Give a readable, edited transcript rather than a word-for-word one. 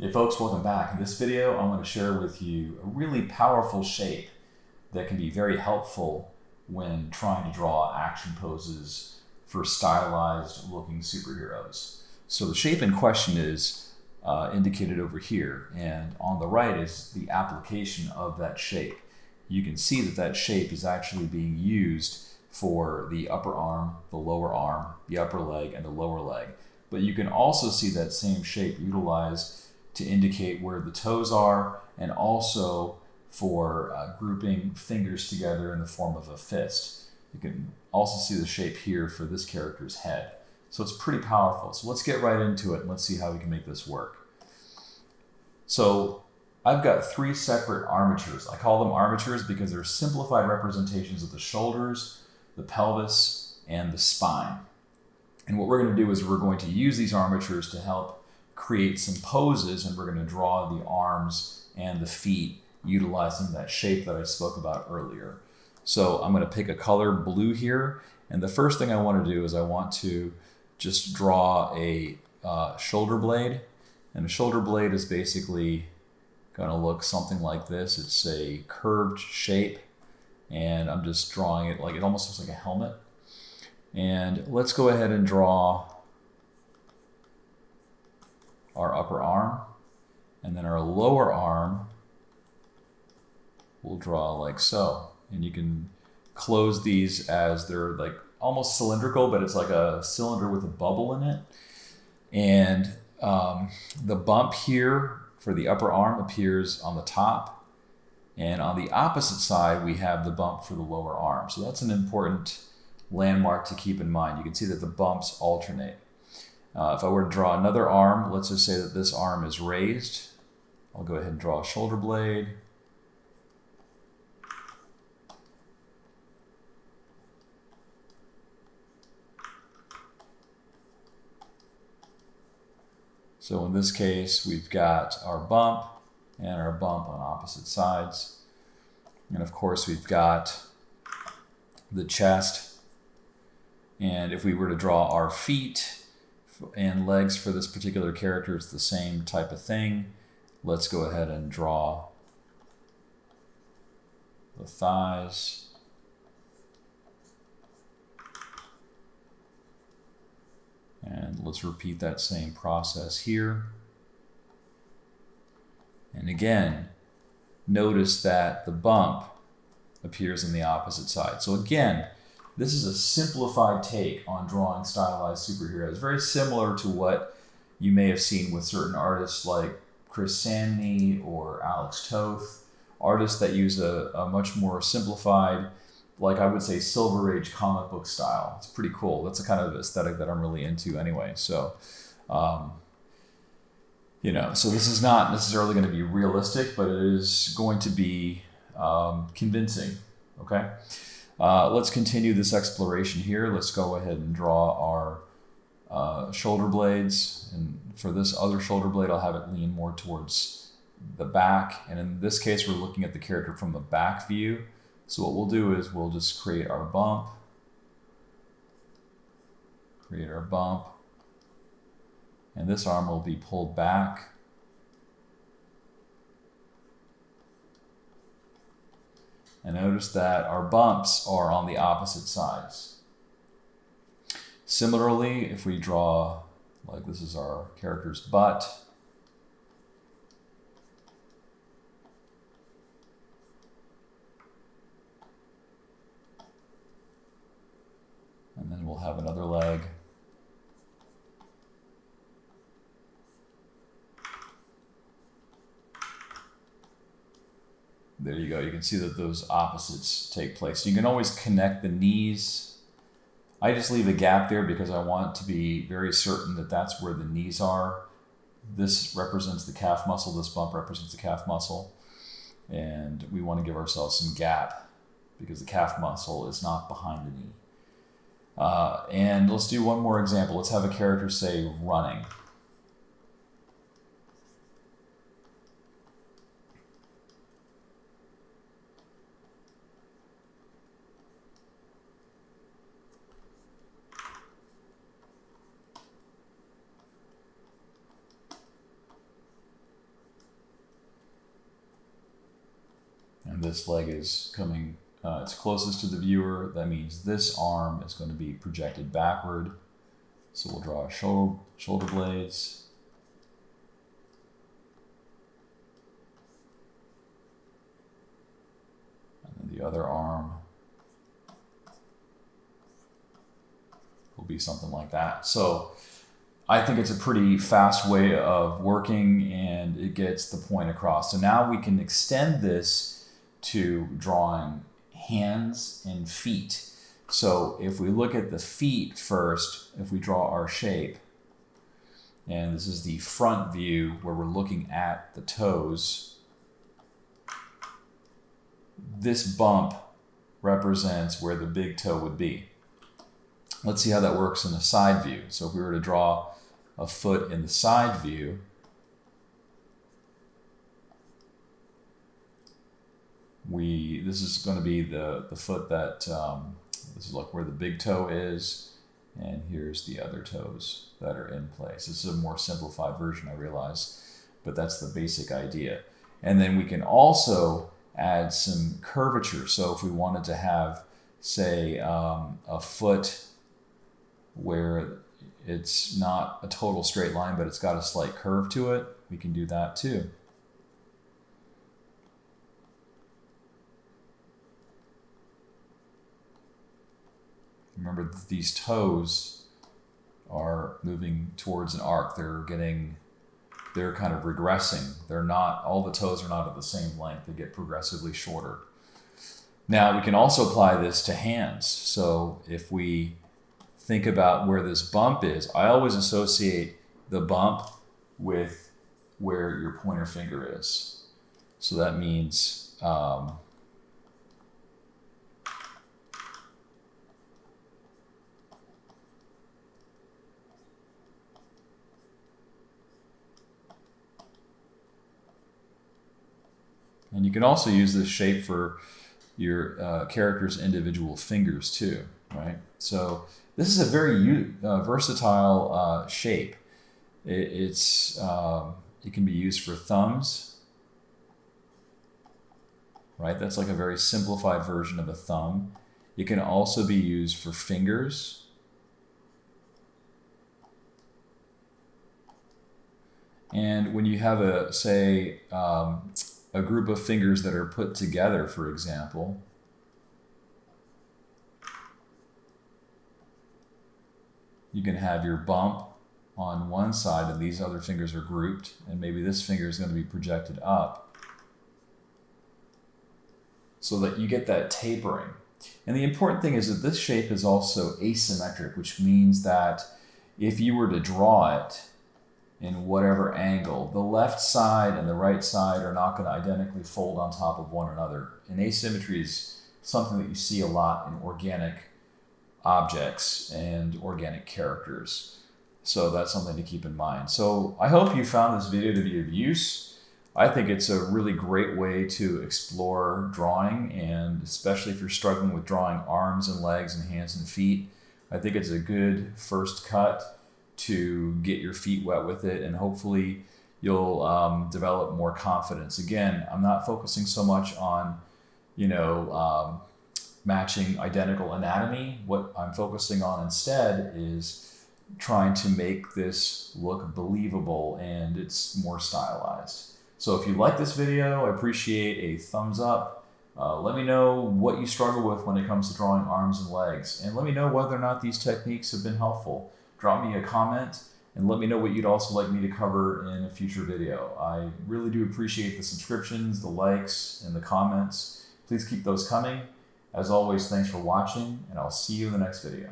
Hey folks, welcome back. In this video, I'm going to share with you a really powerful shape that can be very helpful when trying to draw action poses for stylized looking superheroes. So the shape in question is indicated over here, and on the right is the application of that shape. You can see that that shape is actually being used for the upper arm, the lower arm, the upper leg, and the lower leg. But you can also see that same shape utilized to indicate where the toes are, and also for grouping fingers together in the form of a fist. You can also see the shape here for this character's head. So it's pretty powerful. So let's get right into it and let's see how we can make this work. So I've got three separate armatures. I call them armatures because they're simplified representations of the shoulders, the pelvis, and the spine. And what we're going to do is we're going to use these armatures to help create some poses, and we're going to draw the arms and the feet utilizing that shape that I spoke about earlier. So I'm going to pick a color blue here, and the first thing I want to do is I want to just draw a shoulder blade, and a shoulder blade is basically going to look something like this. It's a curved shape, and I'm just drawing it like it almost looks like a helmet. And let's go ahead and draw our upper arm, and then our lower arm we'll draw like so. And you can close these as they're like almost cylindrical, but it's like a cylinder with a bubble in it. And the bump here for the upper arm appears on the top, and on the opposite side we have the bump for the lower arm. So that's an important landmark to keep in mind. You can see that the bumps alternate. If I were to draw another arm, let's just say that this arm is raised. I'll go ahead and draw a shoulder blade. So in this case, we've got our bump and our bump on opposite sides. And of course, we've got the chest. And if we were to draw our feet and legs for this particular character, it's the same type of thing. Let's go ahead and draw the thighs. And let's repeat that same process here. And again, notice that the bump appears on the opposite side. So again, this is a simplified take on drawing stylized superheroes, very similar to what you may have seen with certain artists like Chris Samney or Alex Toth, artists that use a much more simplified, like I would say, Silver Age comic book style. It's pretty cool. That's the kind of aesthetic that I'm really into anyway. So, so this is not necessarily going to be realistic, but it is going to be convincing, okay? Let's continue this exploration here. Let's go ahead and draw our shoulder blades. And for this other shoulder blade, I'll have it lean more towards the back. And in this case, we're looking at the character from the back view. So what we'll do is we'll just create our bump. And this arm will be pulled back. And notice that our bumps are on the opposite sides. Similarly, if we draw, like this is our character's butt, and then we'll have another leg. There you go. You can see that those opposites take place. You can always connect the knees. I just leave a gap there because I want to be very certain that that's where the knees are. This represents the calf muscle. This bump represents the calf muscle. And we want to give ourselves some gap because the calf muscle is not behind the knee. And let's do one more example. Let's have a character say running. this leg is coming, it's closest to the viewer. That means this arm is going to be projected backward. So we'll draw shoulder blades. And then the other arm will be something like that. So I think it's a pretty fast way of working, and it gets the point across. So now we can extend this to drawing hands and feet. So if we look at the feet first, if we draw our shape, and this is the front view where we're looking at the toes, this bump represents where the big toe would be. Let's see how that works in the side view. So if we were to draw a foot in the side view, this is going to be the foot that, this is like where the big toe is, and here's the other toes that are in place. This is a more simplified version, I realize, but that's the basic idea. And then we can also add some curvature. So if we wanted to have, say, a foot where it's not a total straight line, but it's got a slight curve to it, we can do that too. Remember, these toes are moving towards an arc. They're kind of regressing. They're not, all the toes are not at the same length. They get progressively shorter. Now we can also apply this to hands. So if we think about where this bump is, I always associate the bump with where your pointer finger is. So that means and you can also use this shape for your character's individual fingers too, right? So this is a very versatile shape. It can be used for thumbs, right? That's like a very simplified version of a thumb. It can also be used for fingers. And when you have a group of fingers that are put together, for example, you can have your bump on one side and these other fingers are grouped, and maybe this finger is going to be projected up so that you get that tapering. And the important thing is that this shape is also asymmetric, which means that if you were to draw it in whatever angle, the left side and the right side are not going to identically fold on top of one another. And asymmetry is something that you see a lot in organic objects and organic characters. So that's something to keep in mind. So I hope you found this video to be of use. I think it's a really great way to explore drawing, and especially if you're struggling with drawing arms and legs and hands and feet, I think it's a good first cut to get your feet wet with it, and hopefully you'll develop more confidence. Again, I'm not focusing so much on, matching identical anatomy. What I'm focusing on instead is trying to make this look believable, and it's more stylized. So if you like this video, I appreciate a thumbs up. Let me know what you struggle with when it comes to drawing arms and legs, and let me know whether or not these techniques have been helpful. Drop me a comment and let me know what you'd also like me to cover in a future video. I really do appreciate the subscriptions, the likes, and the comments. Please keep those coming. As always, thanks for watching, and I'll see you in the next video.